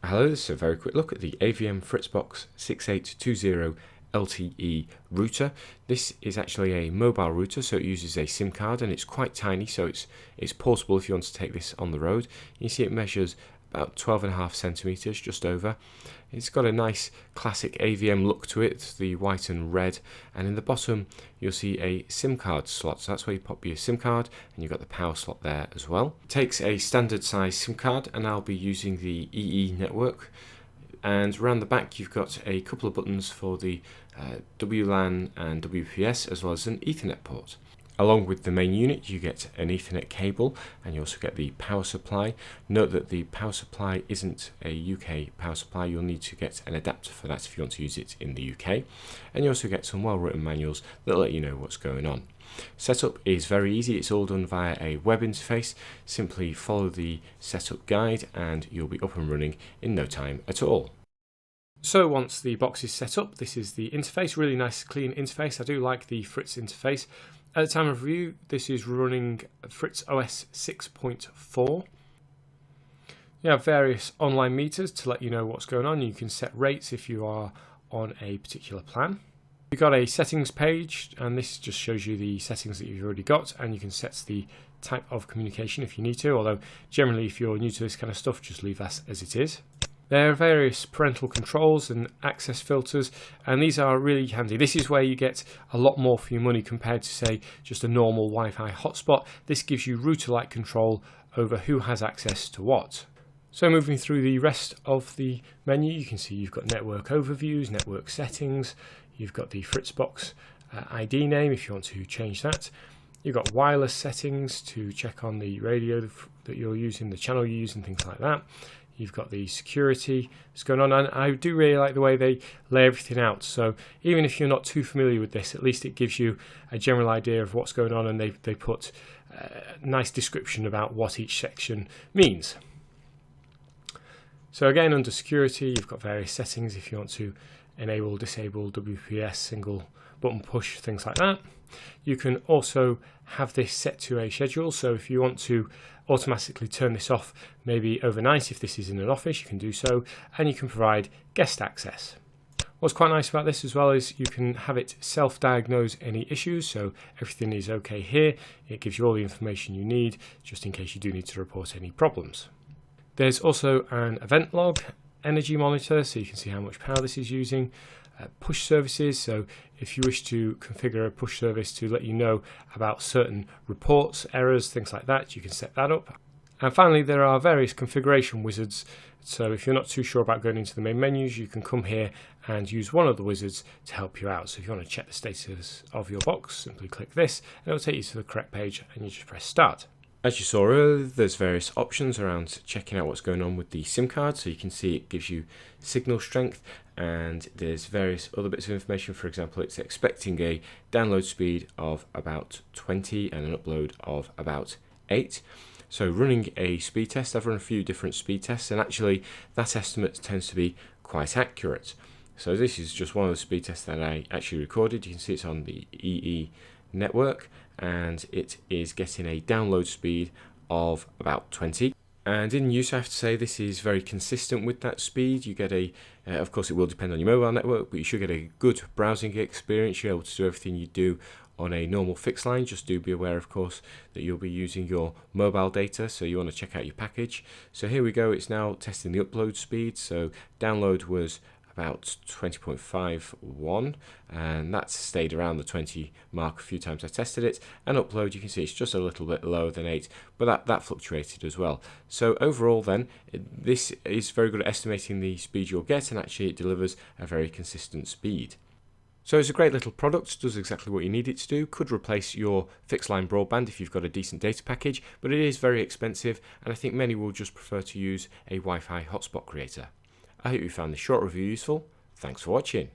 Hello, this is a very quick look at the AVM FRITZBOX 6820 LTE router. This is actually a mobile router, so it uses a SIM card and it's quite tiny, so it's portable if you want to take this on the road. You see it measures about 12.5 centimeters, just over. It's got a nice classic AVM look to it, the white and red, and in the bottom you'll see a SIM card slot, so that's where you pop your SIM card, and you've got the power slot there as well. It takes a standard size SIM card, and I'll be using the EE network. And around the back you've got a couple of buttons for the WLAN and WPS, as well as an Ethernet port. Along with the main unit you get an Ethernet cable, and you also get the power supply. Note that the power supply isn't a UK power supply, you'll need to get an adapter for that if you want to use it in the UK. And you also get some well written manuals that let you know what's going on. Setup is very easy, it's all done via a web interface. Simply follow the setup guide and you'll be up and running in no time at all. So once the box is set up, this is the interface, really nice clean interface. I do like the Fritz interface. At the time of review, this is running Fritz OS 6.4. You have various online meters to let you know what's going on. You can set rates if you are on a particular plan. You've got a settings page, and this just shows you the settings that you've already got, and you can set the type of communication if you need to, although generally if you're new to this kind of stuff, just leave that as it is. There are various parental controls and access filters, and these are really handy. This is where you get a lot more for your money compared to, say, just a normal Wi-Fi hotspot. This gives you router-like control over who has access to what. So moving through the rest of the menu, you can see you've got network overviews, network settings, you've got the FRITZBOX ID name if you want to change that. You've got wireless settings to check on the radio that you're using, the channel you're using, things like that. You've got the security that's going on, and I do really like the way they lay everything out. So even if you're not too familiar with this, at least it gives you a general idea of what's going on, and they put a nice description about what each section means. So again, under security, you've got various settings if you want to enable, disable WPS, single button push, things like that. You can also have this set to a schedule, so if you want to automatically turn this off maybe overnight if this is in an office, you can do so, and you can provide guest access. What's quite nice about this as well is you can have it self-diagnose any issues, so everything is okay here. It gives you all the information you need just in case you do need to report any problems. There's also an event log, energy monitor, so you can see how much power this is using. Push services, so if you wish to configure a push service to let you know about certain reports, errors, things like that, you can set that up. And finally, there are various configuration wizards, so if you're not too sure about going into the main menus, you can come here and use one of the wizards to help you out. So if you want to check the status of your box, simply click this and it'll take you to the correct page and you just press start. As you saw earlier, there's various options around checking out what's going on with the SIM card, so you can see it gives you signal strength, and there's various other bits of information. For example, it's expecting a download speed of about 20 and an upload of about 8. So running a speed test, I've run a few different speed tests, and actually that estimate tends to be quite accurate. So this is just one of the speed tests that I actually recorded. You can see it's on the EE network, and it is getting a download speed of about 20. And in use, I have to say this is very consistent with that speed. You get a, of course it will depend on your mobile network, but you should get a good browsing experience. You're able to do everything you do on a normal fixed line. Just do be aware, of course, that you'll be using your mobile data, so you want to check out your package. So here we go, it's now testing the upload speed. So download was about 20.51, and that's stayed around the 20 mark a few times I tested it. And upload, you can see it's just a little bit lower than 8, but that fluctuated as well. So overall then, this is very good at estimating the speed you'll get, and actually it delivers a very consistent speed. So it's a great little product, does exactly what you need it to do, could replace your fixed line broadband if you've got a decent data package, but it is very expensive, and I think many will just prefer to use a Wi-Fi hotspot creator. I hope you found this short review useful. Thanks for watching.